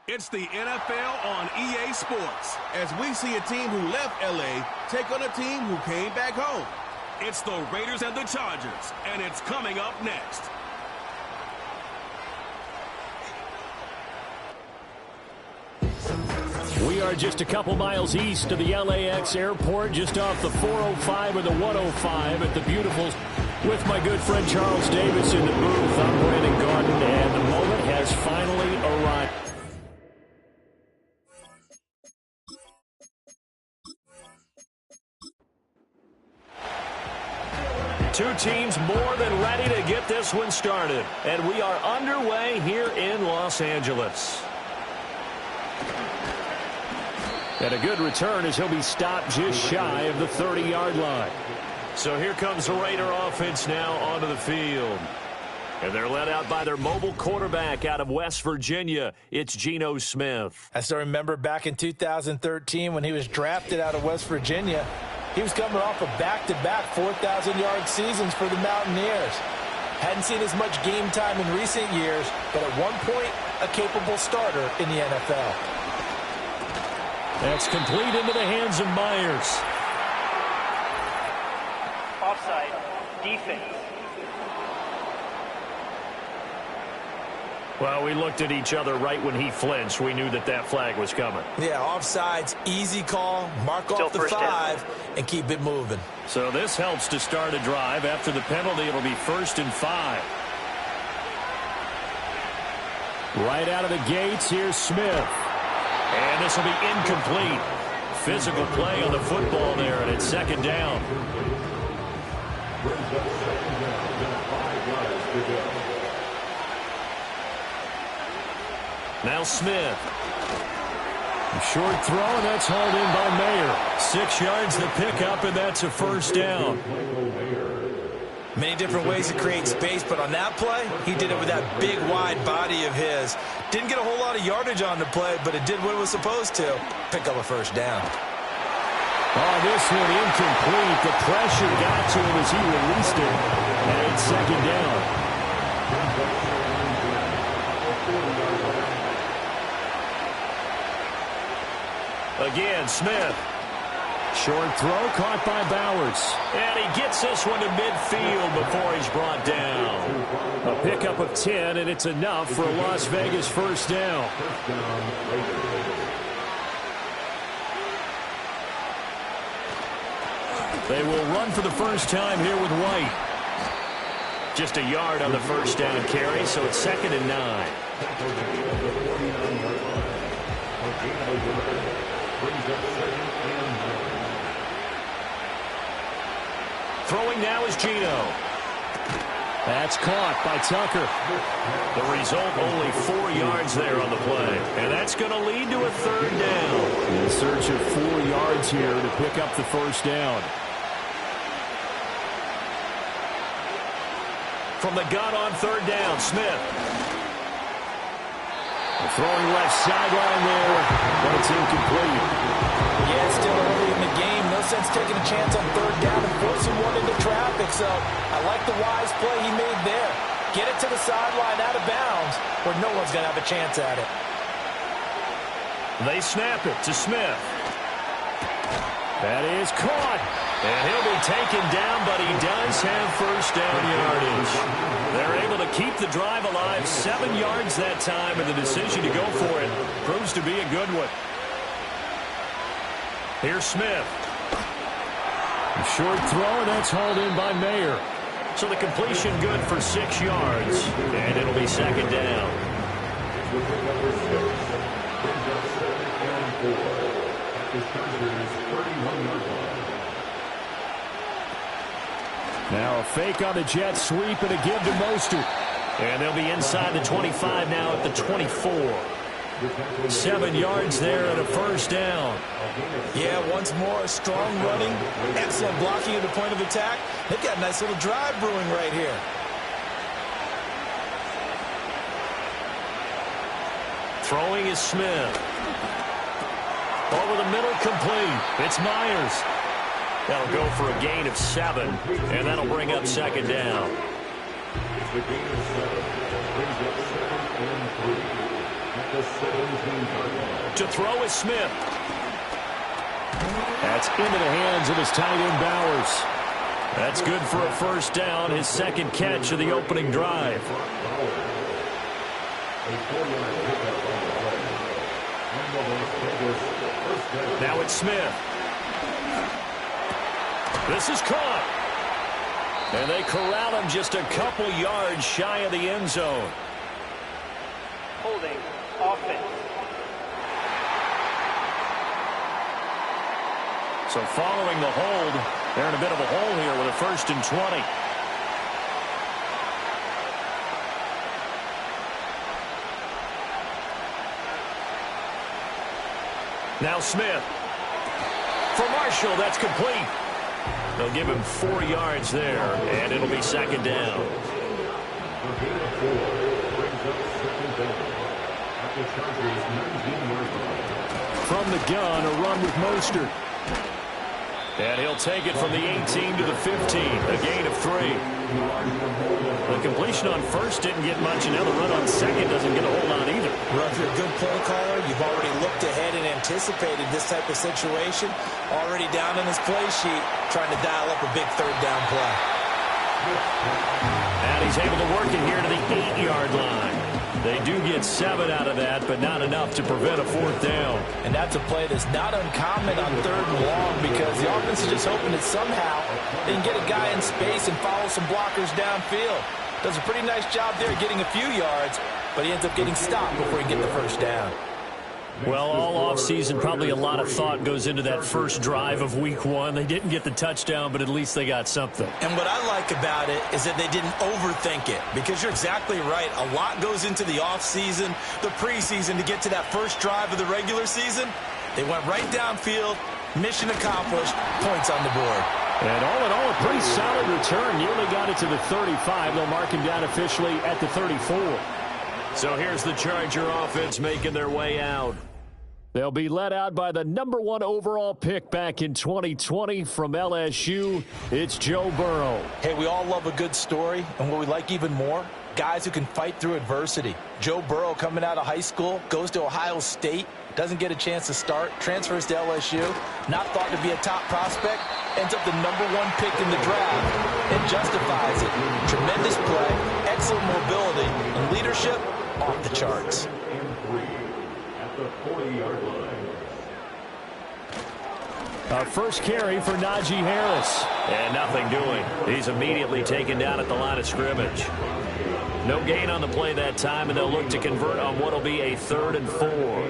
It's the NFL on EA Sports, as we see a team who left LA take on a team who came back home. It's the Raiders and the Chargers, and it's coming up next. We are just a couple miles east of the LAX airport, just off the 405 or the 105 at the beautiful, with my good friend Charles Davis in the booth. I'm Brandon Gordon, and the moment has finally arrived. Two teams more than ready to get this one started, and we are underway here in Los Angeles. And a good return as he'll be stopped just shy of the 30-yard line. So here comes the Raider offense now onto the field. And they're led out by their mobile quarterback out of West Virginia. It's Geno Smith. I still remember back in 2013 when he was drafted out of West Virginia. He was coming off of back-to-back 4,000-yard seasons for the Mountaineers. Hadn't seen as much game time in recent years, but at one point, a capable starter in the NFL. That's complete into the hands of Myers. Offside, defense. Well, we looked at each other right when he flinched. We knew that that flag was coming. Yeah, offsides, easy call, mark off the 5, and keep it moving. So this helps to start a drive. After the penalty, it'll be 1st and 5. Right out of the gates, here's Smith. And this will be incomplete. Physical play on the football there, and it's 2nd down. Now Smith. A short throw, and that's hauled in by Mayer. 6 yards to pick up, and that's a 1st down. Many different ways to create space, but on that play, he did it with that big, wide body of his. Didn't get a whole lot of yardage on the play, but it did what it was supposed to. Pick up a 1st down. Oh, this one incomplete. The pressure got to him as he released it, and it's 2nd down. Again, Smith. Short throw caught by Bowers. And he gets this one to midfield before he's brought down. A pickup of 10, and it's enough for a Las Vegas 1st down. They will run for the first time here with White. Just a yard on the 1st down carry, so it's 2nd and 9. Throwing now is Geno. That's caught by Tucker. The result, only 4 yards there on the play. And that's going to lead to a 3rd down. In search of 4 yards here to pick up the 1st down. From the gun on 3rd down, Smith. Throwing left sideline there, but it's incomplete. Yeah, it's still early in the game. No sense taking a chance on 3rd down and forcing one into traffic. So I like the wise play he made there. Get it to the sideline out of bounds where no one's going to have a chance at it. They snap it to Smith. That is caught. And he'll be taken down, but he does have 1st down yardage. They're able to keep the drive alive. 7 yards that time, and the decision to go for it proves to be a good one. Here's Smith. A short throw, and that's hauled in by Mayer. So the completion good for 6 yards, and it'll be 2nd down. Now a fake on the jet sweep and a give to Mostert. And they'll be inside the 25 now at the 24. 7 yards there and a 1st down. Yeah, once more, strong running, excellent blocking at the point of attack. They've got a nice little drive brewing right here. Throwing is Smith. Over the middle, complete. It's Myers. That'll go for a gain of 7, and that'll bring up 2nd down. To throw is Smith. That's into the hands of his tight end Bowers. That's good for a first down, his second catch of the opening drive. Now it's Smith. This is caught. And they corral him just a couple yards shy of the end zone. Holding offense. So following the hold, they're in a bit of a hole here with a 1st and 20. Now Smith. For Marshall, that's complete. They'll give him 4 yards there, and it'll be 2nd down. From the gun, a run with Mostert. And he'll take it from the 18 to the 15, a gain of 3. The completion on first didn't get much, and now the run on second doesn't get a whole lot either. Well, if you're a good play caller, you've already looked ahead and anticipated this type of situation. Already down in his play sheet, trying to dial up a big 3rd down play. And he's able to work it here to the 8-yard line. They do get 7 out of that, but not enough to prevent a 4th down. And that's a play that's not uncommon on 3rd and long, because the offense is just hoping that somehow they can get a guy in space and follow some blockers downfield. Does a pretty nice job there getting a few yards, but he ends up getting stopped before he can get the 1st down. Well, all offseason, probably a lot of thought goes into that first drive of Week 1. They didn't get the touchdown, but at least they got something. And what I like about it is that they didn't overthink it, because you're exactly right. A lot goes into the offseason, the preseason, to get to that first drive of the regular season. They went right downfield, mission accomplished, points on the board. And all in all, a pretty solid return. Nearly got it to the 35. They'll mark him down officially at the 34. So here's the Charger offense making their way out. They'll be led out by the #1 overall pick back in 2020 from LSU. It's Joe Burrow. Hey, we all love a good story, and what we like even more, guys who can fight through adversity. Joe Burrow coming out of high school, goes to Ohio State, doesn't get a chance to start, transfers to LSU, not thought to be a top prospect, ends up the #1 pick in the draft, and justifies it. Tremendous play, excellent mobility, and leadership off the charts. Our first carry for Najee Harris. And nothing doing. He's immediately taken down at the line of scrimmage. No gain on the play that time, and they'll look to convert on what will be a 3rd and 4.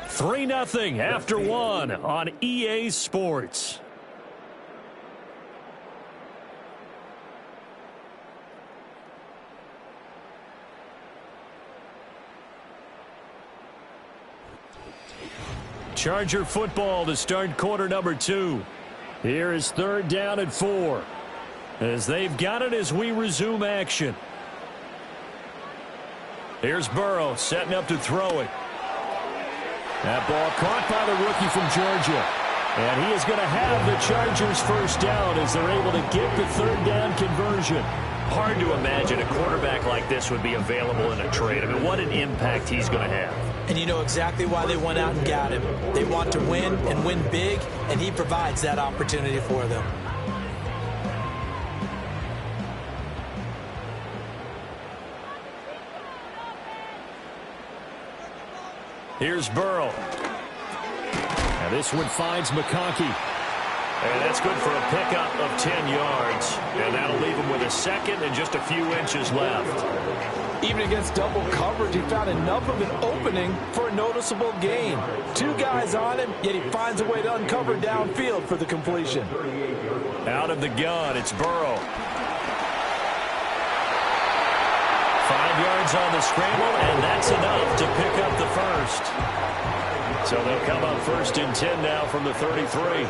3-0 after 1 on EA Sports. Charger football to start quarter number 2. Here is 3rd down and 4. As they've got it as we resume action. Here's Burrow setting up to throw it. That ball caught by the rookie from Georgia. And he is going to have the Chargers 1st down as they're able to get the 3rd down conversion. Hard to imagine a quarterback like this would be available in a trade. I mean, what an impact he's going to have. And you know exactly why they went out and got him. They want to win and win big, and he provides that opportunity for them. Here's Burrow. And this one finds McConkey. And that's good for a pickup of 10 yards. And that'll leave him with a 2nd and just a few inches left. Even against double coverage, he found enough of an opening for a noticeable gain. 2 guys on him, yet he finds a way to uncover downfield for the completion. Out of the gun, it's Burrow. 5 yards on the scramble, and that's enough to pick up the 1st. So they'll come up 1st and 10 now from the 33.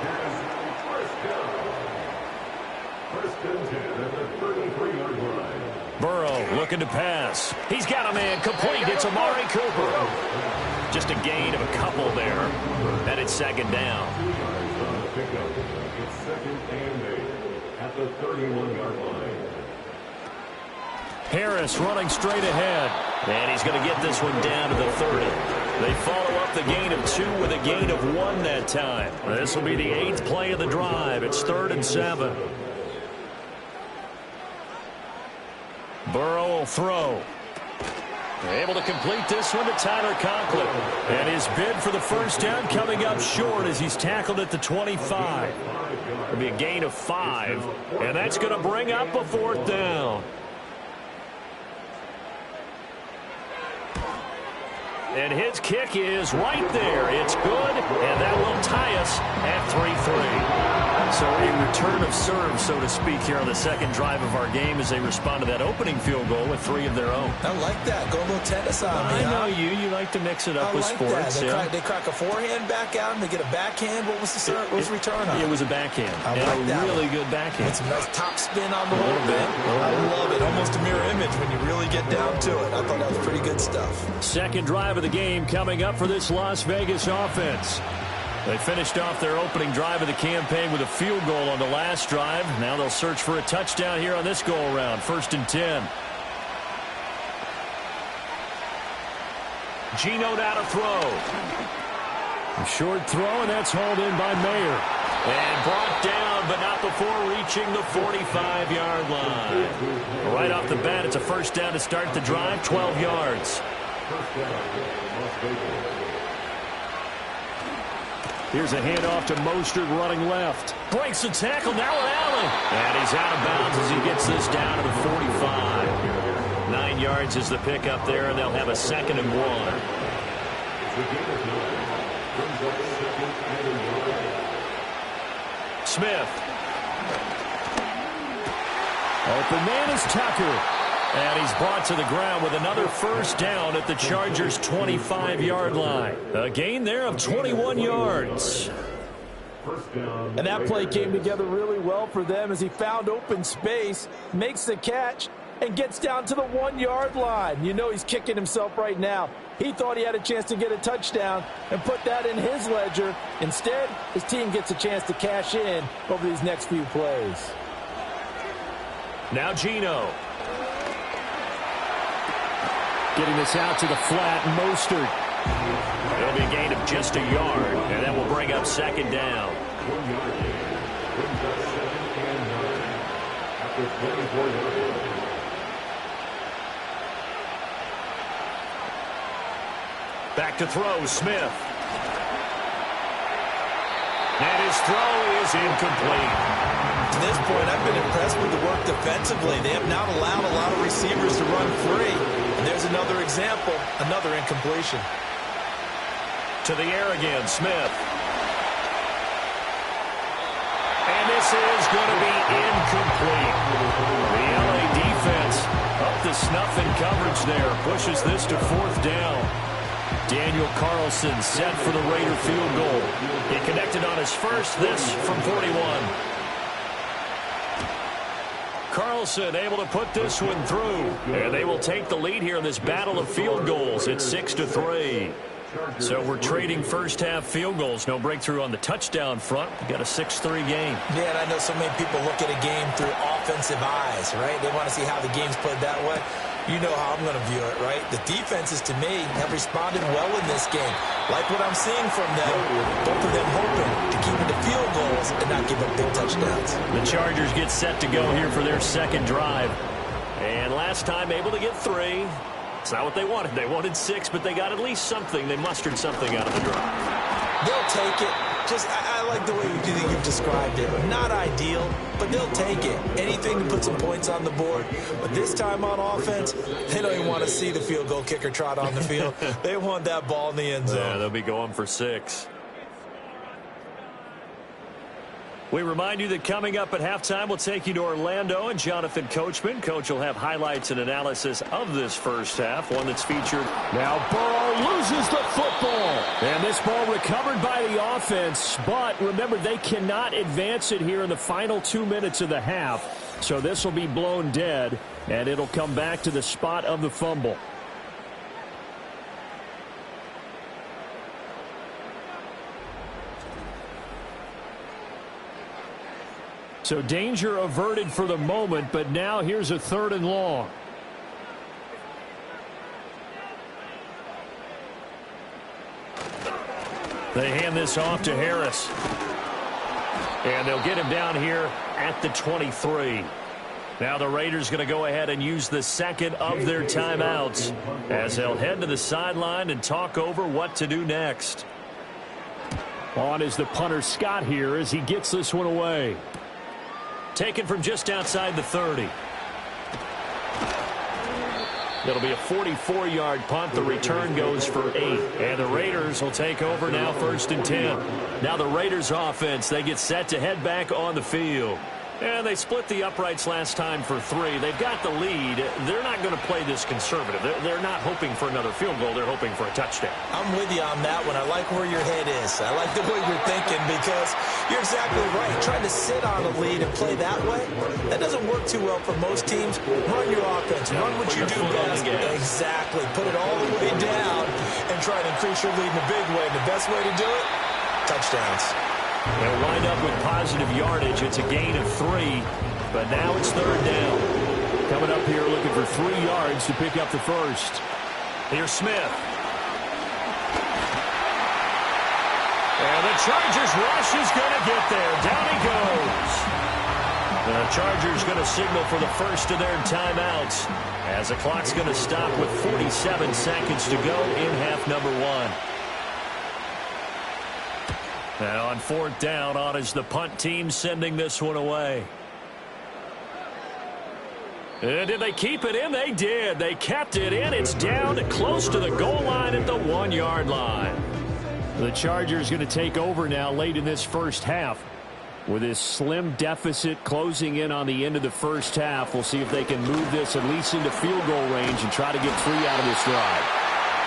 Burrow looking to pass. He's got a man complete. It's Amari Cooper. Just a gain of a couple there. And it's 2nd down. It's 2nd and 8 at the 31-yard line. Harris running straight ahead. And he's going to get this one down to the 30. They follow up the gain of 2 with a gain of 1 that time. This will be the 8th play of the drive. It's 3rd and 7. Burrow will throw. Able to complete this one to Tyler Conklin. And his bid for the first down coming up short as he's tackled at the 25. It'll be a gain of 5. And that's going to bring up a 4th down. And his kick is right there. It's good, and that will tie us at 3-3. So a return of serve, so to speak, here on the second drive of our game as they respond to that opening field goal with 3 of their own. I like that. Go a little tennis on me. I know you. You like to mix it up with sports. They crack a forehand back out, and they get a backhand. What was the return on? It was a backhand. I like that. Really good backhand. It's a nice top spin on the whole bit. I love it. Almost a mirror image when you really get down to it. I thought that was pretty good stuff. Second drive of the game coming up for this Las Vegas offense. They finished off their opening drive of the campaign with a field goal on the last drive. Now they'll search for a touchdown here on this go-around. 1st and 10. Geno now to throw. A short throw, and that's hauled in by Mayer. And brought down, but not before reaching the 45-yard line. Right off the bat, it's a first down to start the drive, 12 yards. Here's a handoff to Mostert running left. Breaks the tackle, now Allen. And he's out of bounds as he gets this down to the 45. 9 yards is the pickup there, and they'll have a 2nd and 1. Smith. Open man is Tucker. And he's brought to the ground with another first down at the Chargers' 25-yard line. A gain there of 21 yards. And that play came together really well for them as he found open space, makes the catch, and gets down to the 1-yard line. You know he's kicking himself right now. He thought he had a chance to get a touchdown and put that in his ledger. Instead, his team gets a chance to cash in over these next few plays. Now Geno. Getting this out to the flat, Mostert. It'll be a gain of just a yard, and that will bring up 2nd down. Back to throw, Smith. And his throw is incomplete. To this point, I've been impressed with the work defensively. They have not allowed a lot of receivers to run free. And there's another example, another incompletion. To the air again, Smith. And this is going to be incomplete. The LA defense up to snuff in coverage there. Pushes this to 4th down. Daniel Carlson set for the Raider field goal. He connected on his first, this from 41. Carlson able to put this one through. And they will take the lead here in this battle of field goals. It's 6-3. So we're trading first-half field goals. No breakthrough on the touchdown front. We've got a 6-3 game. Yeah, and I know so many people look at a game through offensive eyes, right? They want to see how the game's played that way. You know how I'm going to view it, right? The defenses, to me, have responded well in this game. Like what I'm seeing from them, both of them hoping to keep it to field goals and not give up big touchdowns. The Chargers get set to go here for their second drive. And last time able to get 3. It's not what they wanted. They wanted 6, but they got at least something. They mustered something out of the drive. They'll take it. I like the way you've described it. Not ideal, but they'll take it. Anything to put some points on the board. But this time on offense, they don't even want to see the field goal kicker trot on the field. They want that ball in the end zone. Yeah, they'll be going for 6. We remind you that coming up at halftime, we'll take you to Orlando and Jonathan Coachman. Coach will have highlights and analysis of this first half, one that's featured. Now Burrow loses the football. And this ball recovered by the offense. But remember, they cannot advance it here in the final 2 minutes of the half. So this will be blown dead, and it'll come back to the spot of the fumble. So danger averted for the moment, but now here's a 3rd and long. They hand this off to Harris. And they'll get him down here at the 23. Now the Raiders going to go ahead and use the second of their timeouts as they'll head to the sideline and talk over what to do next. On is the punter Scott here as he gets this one away. Taken from just outside the 30. It'll be a 44-yard punt. The return goes for 8. And the Raiders will take over now, 1st and 10. Now the Raiders offense, they get set to head back on the field. And they split the uprights last time for 3. They've got the lead. They're not going to play this conservative. They're not hoping for another field goal. They're hoping for a touchdown. I'm with you on that one. I like where your head is. I like the way you're thinking because you're exactly right. Trying to sit on a lead and play that way, that doesn't work too well for most teams. Run your offense. Run what you do best. Exactly. Put it all the way down and try to increase your lead in a big way. And the best way to do it, touchdowns. They'll wind up with positive yardage. It's a gain of 3, but now it's 3rd down. Coming up here looking for 3 yards to pick up the first. Here's Smith. And the Chargers rush is going to get there. Down he goes. The Chargers going to signal for the first of their timeouts as the clock's going to stop with 47 seconds to go in half number 1. Now on 4th down, on is the punt team sending this one away. And did they keep it in? They did. They kept it in. It's down close to the goal line at the 1-yard line. The Chargers going to take over now late in this first half. With this slim deficit closing in on the end of the first half, we'll see if they can move this at least into field goal range and try to get 3 out of this drive.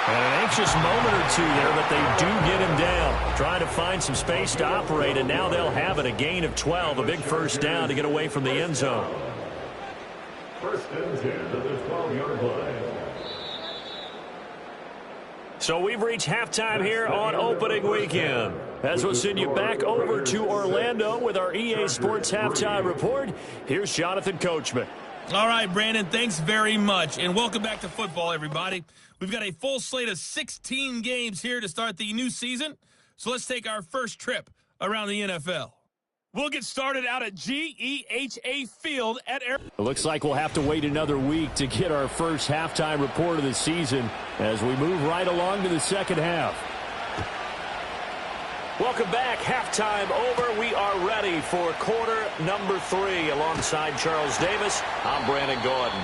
And an anxious moment or 2 there, but they do get him down. Trying to find some space to operate, and now they'll have it. A gain of 12, a big first down to get away from the end zone. 1st and 10 at the 12-yard line. So we've reached halftime here on opening weekend. As we'll send you back over to Orlando with our EA Sports Halftime Report, here's Jonathan Coachman. All right, Brandon, thanks very much. And welcome back to football, everybody. We've got a full slate of 16 games here to start the new season. So let's take our first trip around the NFL. We'll get started out at GEHA Field at Air. It looks like we'll have to wait another week to get our first halftime report of the season as we move right along to the second half. Welcome back. Halftime over. We are ready for quarter number 3. Alongside Charles Davis, I'm Brandon Gordon.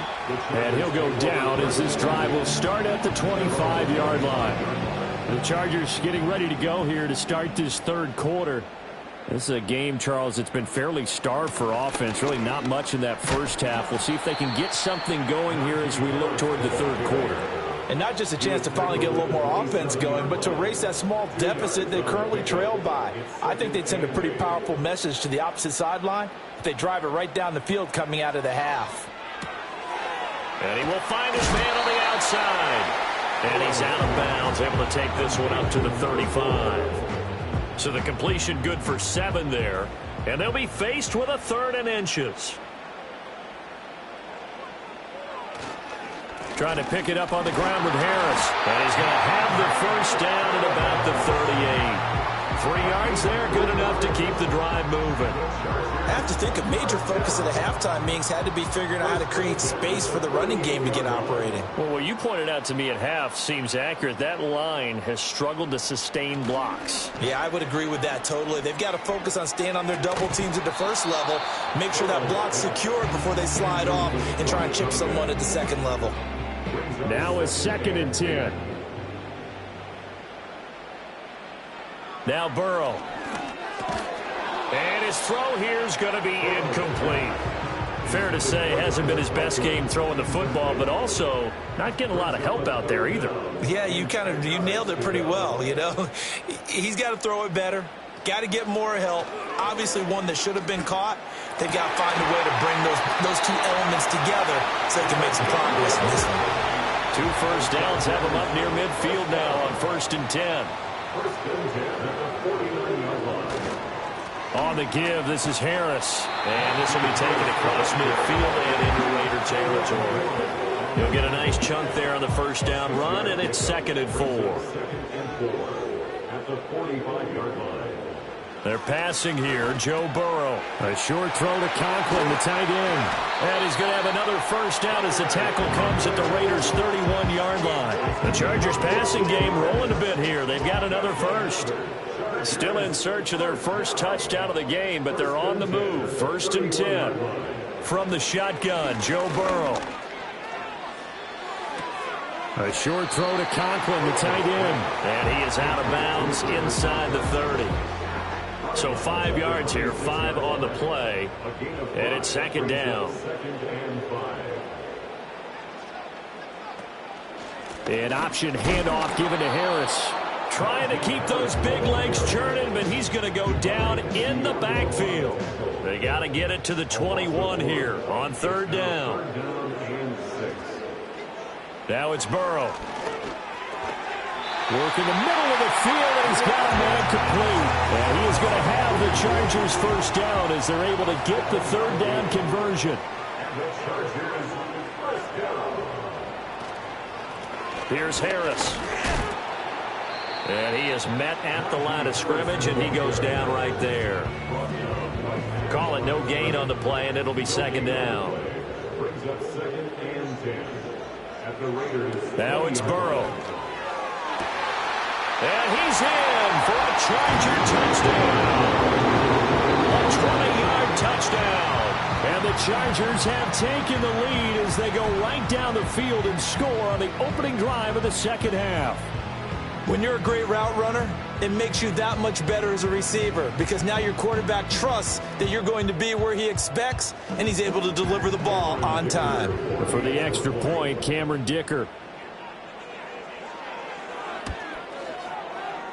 And he'll go down as this drive will start at the 25-yard line. The Chargers getting ready to go here to start this 3rd quarter. This is a game, Charles, that's been fairly starved for offense. Really not much in that first half. We'll see if they can get something going here as we look toward the 3rd quarter. And not just a chance to finally get a little more offense going, but to erase that small deficit they currently trailed by. I think they'd send a pretty powerful message to the opposite sideline if they drive it right down the field coming out of the half. And he will find his man on the outside. And he's out of bounds, able to take this one up to the 35. So the completion good for 7 there. And they'll be faced with a 3rd and inches. Trying to pick it up on the ground with Harris. And he's going to have the first down at about the 38. 3 yards there, good enough to keep the drive moving. I have to think a major focus of the halftime meetings had to be figuring out how to create space for the running game to get operating. Well, what you pointed out to me at half seems accurate. That line has struggled to sustain blocks. Yeah, I would agree with that totally. They've got to focus on staying on their double teams at the first level, make sure that block's secured before they slide off and try and chip someone at the second level. Now a 2nd and 10. Now Burrow. And his throw here is going to be incomplete. Fair to say, hasn't been his best game throwing the football, but also not getting a lot of help out there either. Yeah, you nailed it pretty well, you know. He's got to throw it better. Got to get more help. Obviously one that should have been caught. They've got to find a way to bring those 2 elements together so they can make some progress in this one. 2 first downs have them up near midfield now on 1st and 10. On the give, this is Harris. And this will be taken across midfield and into Raider territory. He'll get a nice chunk there on the first down run, and it's 2nd and 4. at the 45-yard line. They're passing here. Joe Burrow. A short throw to Conklin, the tight end. And he's going to have another first down as the tackle comes at the Raiders' 31-yard line. The Chargers passing game rolling a bit here. They've got another first. Still in search of their first touchdown of the game, but they're on the move. 1st and 10. From the shotgun, Joe Burrow. A short throw to Conklin, the tight end. And he is out of bounds inside the 30. So 5 yards here, 5 on the play, and it's 2nd down. An option handoff given to Harris. Trying to keep those big legs churning, but he's going to go down in the backfield. They got to get it to the 21 here on 3rd down. Now it's Burrow. Work in the middle of the field, and he's got a man complete. And he is going to have the Chargers first down as they're able to get the 3rd down conversion. Here's Harris. And he is met at the line of scrimmage, and he goes down right there. Call it no gain on the play, and it'll be 2nd down. Now it's Burrow. And he's in for a Charger touchdown. A 20-yard touchdown. And the Chargers have taken the lead as they go right down the field and score on the opening drive of the 2nd half. When you're a great route runner, it makes you that much better as a receiver because now your quarterback trusts that you're going to be where he expects, and he's able to deliver the ball on time. For the extra point, Cameron Dicker.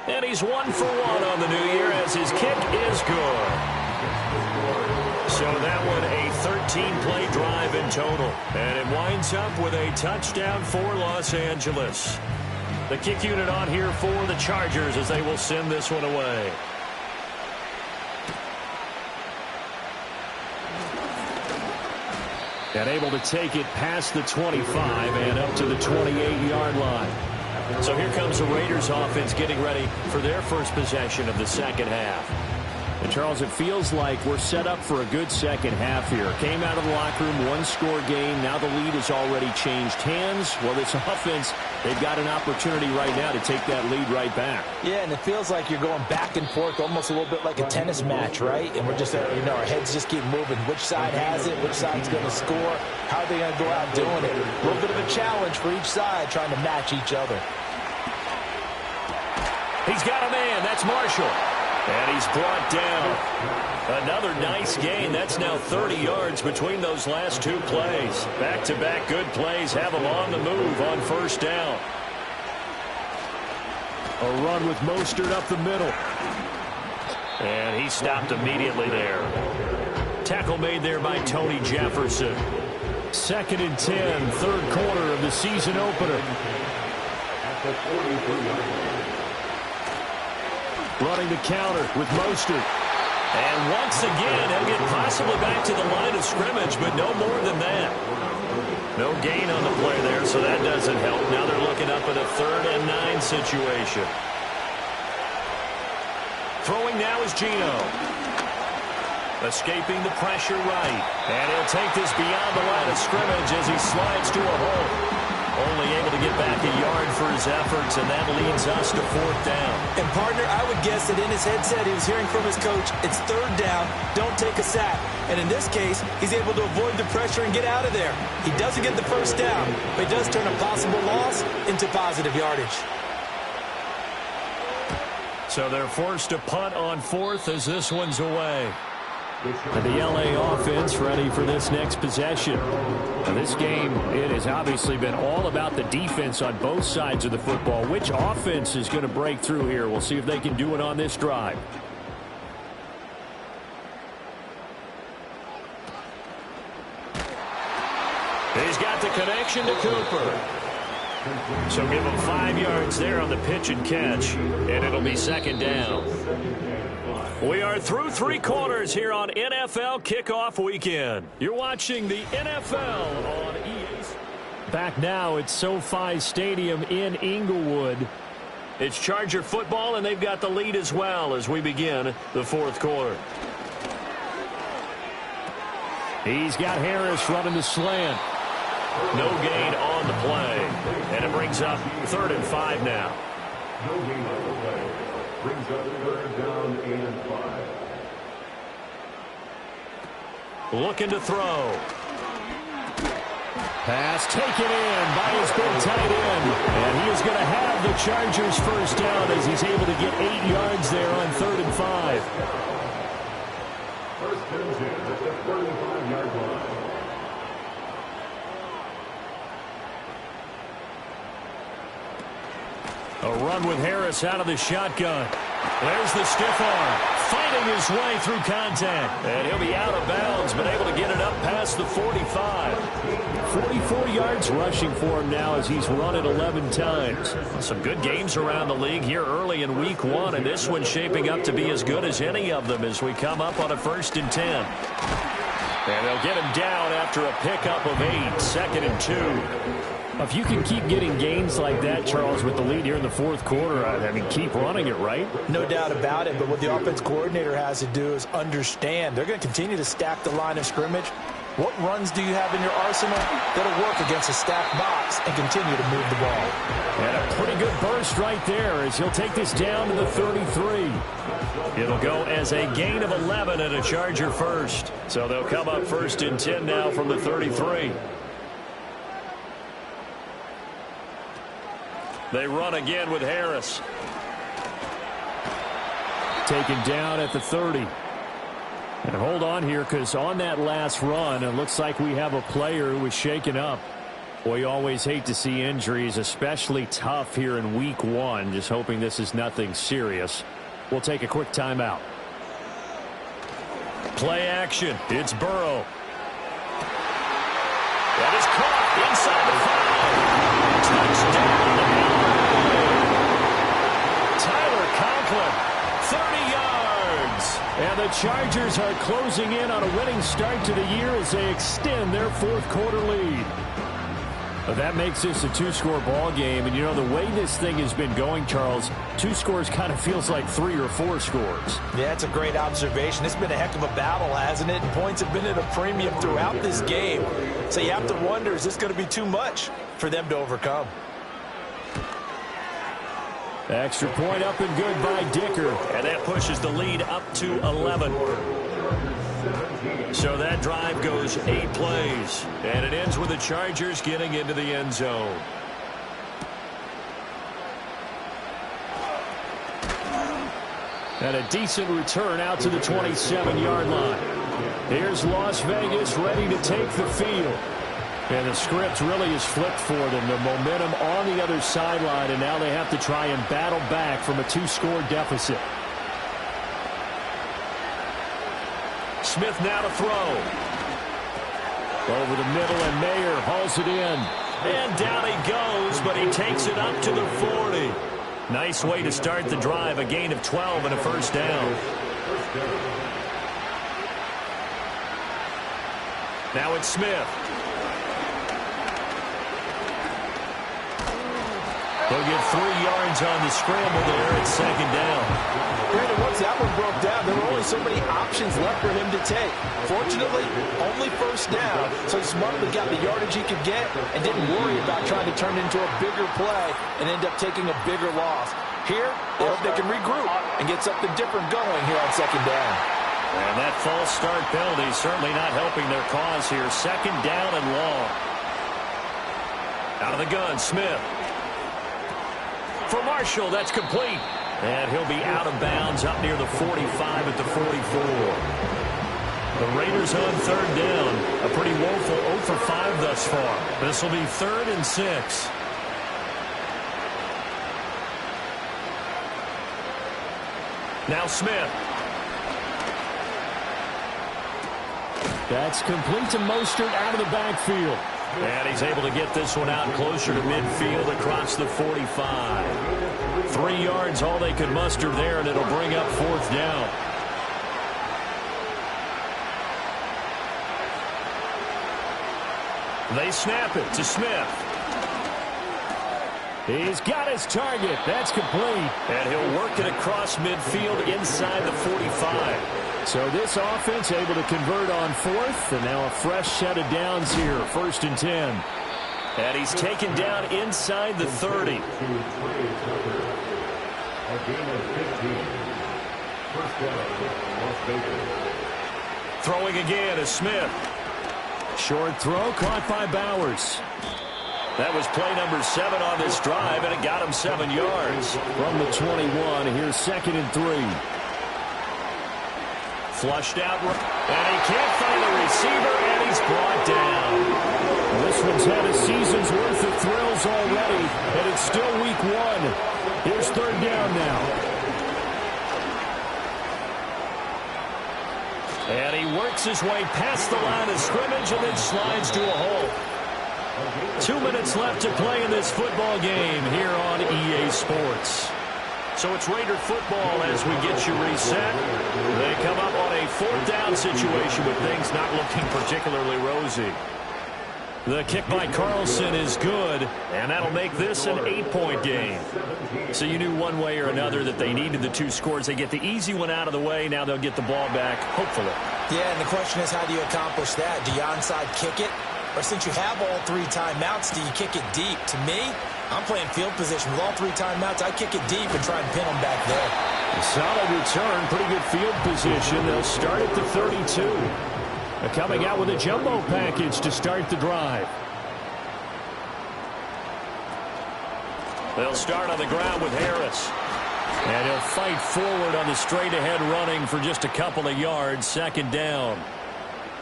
And he's 1 for 1 on the new year as his kick is good. So that one a 13-play drive in total. And it winds up with a touchdown for Los Angeles. The kick unit on here for the Chargers as they will send this one away. And able to take it past the 25 and up to the 28-yard line. So here comes the Raiders offense getting ready for their first possession of the 2nd half. And Charles, it feels like we're set up for a good 2nd half here. Came out of the locker room, 1-score game. Now the lead has already changed hands. Well, this offense, they've got an opportunity right now to take that lead right back. Yeah, and it feels like you're going back and forth almost a little bit like a tennis match, right? And we're just, our heads just keep moving. Which side has it? Which side's going to score? How are they going to go out doing it? A little bit of a challenge for each side trying to match each other. He's got a man. That's Marshall. And he's brought down. Another nice gain. That's now 30 yards between those last 2 plays. Back-to-back good plays have them on the move on 1st down. A run with Mostert up the middle. And he stopped immediately there. Tackle made there by Tony Jefferson. 2nd and 10, 3rd quarter of the season opener. Running the counter with Mostert. And once again, he'll get possibly back to the line of scrimmage, but no more than that. No gain on the play there, so that doesn't help. Now they're looking up at a 3rd and 9 situation. Throwing now is Geno. Escaping the pressure right. And he'll take this beyond the line of scrimmage as he slides to a hole. Only able to get back a yard for his efforts, and that leads us to 4th down. And, partner, I would guess that in his headset he was hearing from his coach, it's 3rd down, don't take a sack. And in this case, he's able to avoid the pressure and get out of there. He doesn't get the first down, but he does turn a possible loss into positive yardage. So they're forced to punt on 4th as this one's away. And the LA offense ready for this next possession. Now this game, it has obviously been all about the defense on both sides of the football. Which offense is going to break through here? We'll see if they can do it on this drive. He's got the connection to Cooper. So give him 5 yards there on the pitch and catch, and it'll be 2nd down. We are through 3 quarters here on NFL Kickoff Weekend. You're watching the NFL on EA. Back now at SoFi Stadium in Inglewood. It's Charger football, and they've got the lead as well as we begin the fourth quarter. He's got Harris running the slant. No gain on the play. And it brings up 3rd and 5 now. No gain on the play. Brings up 3rd down and 5. Looking to throw. Pass taken in by his big tight end. And he is going to have the Chargers first down as he's able to get 8 yards there on 3rd and 5. First and 10 at the 35-yard line. A run with Harris out of the shotgun. There's the stiff arm, fighting his way through contact. And he'll be out of bounds, but able to get it up past the 45. 44 yards rushing for him now as he's run it 11 times. Some good games around the league here early in week 1, and this one's shaping up to be as good as any of them as we come up on a 1st and 10. And they'll get him down after a pickup of 8, 2nd and 2. If you can keep getting gains like that, Charles, with the lead here in the fourth quarter, I mean, keep running it, right? No doubt about it, but what the offense coordinator has to do is understand. They're going to continue to stack the line of scrimmage. What runs do you have in your arsenal that'll work against a stacked box and continue to move the ball? And a pretty good burst right there as he'll take this down to the 33. It'll go as a gain of 11 and a Charger first. So they'll come up 1st and 10 now from the 33. They run again with Harris. Taken down at the 30. And hold on here, because on that last run, it looks like we have a player who was shaken up. Boy, you always hate to see injuries, especially tough here in week 1. Just hoping this is nothing serious. We'll take a quick timeout. Play action. It's Burrow. That is caught inside the 5. Touchdown. Tyler Conklin, 30 yards. And the Chargers are closing in on a winning start to the year as they extend their fourth quarter lead. But that makes this a 2-score ball game. And, you know, the way this thing has been going, Charles, 2 scores kind of feels like 3 or 4 scores. Yeah, that's a great observation. It's been a heck of a battle, hasn't it? And points have been at a premium throughout this game. So you have to wonder, is this going to be too much for them to overcome? Extra point up and good by Dicker. And that pushes the lead up to 11. So that drive goes 8 plays. And it ends with the Chargers getting into the end zone. And a decent return out to the 27-yard line. Here's Las Vegas ready to take the field. And the script really is flipped for them. The momentum on the other sideline, and now they have to try and battle back from a 2-score deficit. Smith now to throw. Over the middle, and Mayer hauls it in. And down he goes, but he takes it up to the 40. Nice way to start the drive. A gain of 12 and a first down. Now it's Smith. They'll get 3 yards on the scramble there at 2nd down. Brandon, once that one broke down, there were only so many options left for him to take. Fortunately, only first down, so he smartly got the yardage he could get and didn't worry about trying to turn into a bigger play and end up taking a bigger loss. Here, they hope they can regroup and get something different going here on 2nd down. And that false start penalty certainly not helping their cause here. 2nd down and long. Out of the gun, Smith. For Marshall, that's complete. And he'll be out of bounds up near the 45 at the 44. The Raiders on 3rd down. A pretty woeful 0 for 5 thus far. This will be 3rd and 6. Now Smith. That's complete to Mostert out of the backfield. And he's able to get this one out closer to midfield across the 45. 3 yards, all they could muster there, and it'll bring up 4th down. They snap it to Smith. He's got his target. That's complete. And he'll work it across midfield inside the 45. So this offense able to convert on fourth, and now a fresh set of downs here, 1st and 10. And he's taken down inside the 30. Throwing again is Smith. Short throw caught by Bowers. That was play number 7 on this drive, and it got him 7 yards. From the 21, here's 2nd and 3. Flushed out, and he can't find the receiver, and he's brought down. Well, this one's had a season's worth of thrills already, and it's still week 1. Here's 3rd down now. And he works his way past the line of scrimmage and then slides to a hole. 2 minutes left to play in this football game here on EA Sports. So it's Raider football as we get you reset. They come up on a 4th down situation with things not looking particularly rosy. The kick by Carlson is good, and that'll make this an 8-point game. So you knew one way or another that they needed the 2 scores. They get the easy one out of the way. Now they'll get the ball back, hopefully. Yeah, and the question is, how do you accomplish that? Do you onside kick it? Or since you have all 3 timeouts, do you kick it deep? To me, I'm playing field position. With all 3 timeouts, I kick it deep and try and pin them back there. A solid return, pretty good field position. They'll start at the 32. They're coming out with a jumbo package to start the drive. They'll start on the ground with Harris. And he'll fight forward on the straight-ahead running for just a couple of yards, 2nd down.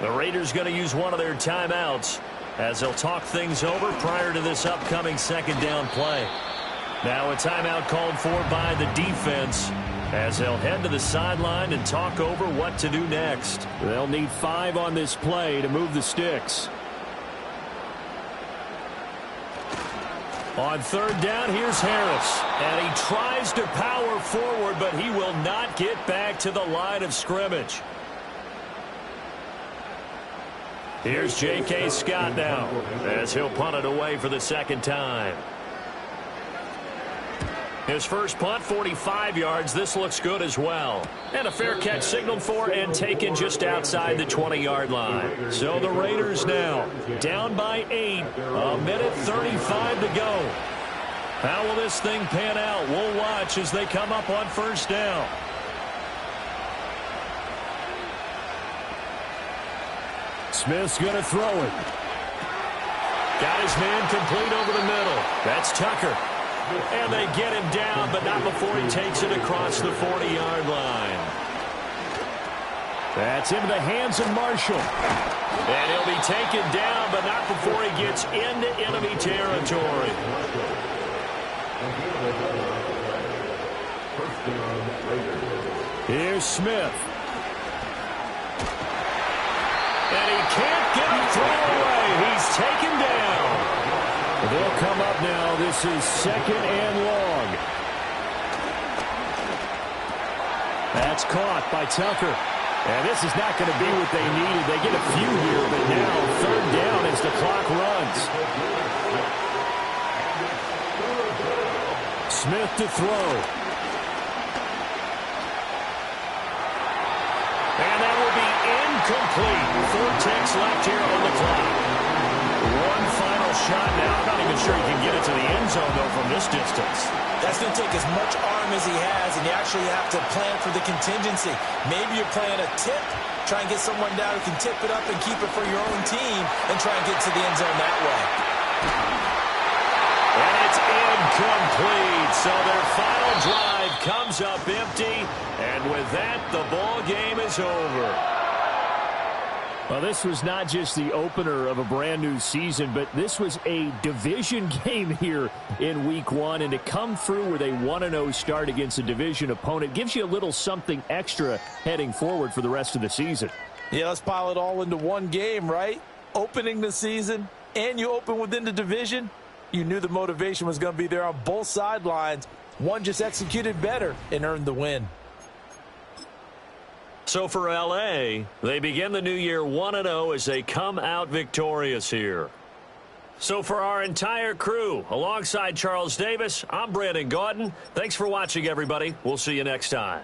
The Raiders going to use one of their timeouts as they'll talk things over prior to this upcoming 2nd down play. Now a timeout called for by the defense as they'll head to the sideline and talk over what to do next. They'll need 5 on this play to move the sticks. On 3rd down, here's Harris. And he tries to power forward, but he will not get back to the line of scrimmage. Here's J.K. Scott now as he'll punt it away for the 2nd time. His first punt, 45 yards. This looks good as well. And a fair catch signaled for and taken just outside the 20-yard line. So the Raiders now down by 8. A minute 35 to go. How will this thing pan out? We'll watch as they come up on 1st down. Smith's going to throw it. Got his man complete over the middle. That's Tucker. And they get him down, but not before he takes it across the 40-yard line. That's into the hands of Marshall. And he'll be taken down, but not before he gets into enemy territory. Here's Smith. And he can't get a throw away. He's taken down. They'll come up now. This is 2nd and long. That's caught by Tucker. And this is not going to be what they needed. They get a few here, but now 3rd down as the clock runs. Smith to throw. And that will be incomplete. 4 ticks left here on the clock. One final shot now. I'm not even sure he can get it to the end zone, though, from this distance. That's going to take as much arm as he has, and you actually have to plan for the contingency. Maybe you're playing a tip, try and get someone down who can tip it up and keep it for your own team, and try and get to the end zone that way. And it's incomplete. So their final drive comes up empty, and with that, the ball game is over. Well, this was not just the opener of a brand new season, but this was a division game here in week 1. And to come through with a 1-0 start against a division opponent gives you a little something extra heading forward for the rest of the season. Yeah, let's pile it all into one game, right? Opening the season, and you open within the division. You knew the motivation was going to be there on both sidelines. One just executed better and earned the win. So for L.A., they begin the new year 1-0 as they come out victorious here. So for our entire crew, alongside Charles Davis, I'm Brandon Gaudin. Thanks for watching, everybody. We'll see you next time.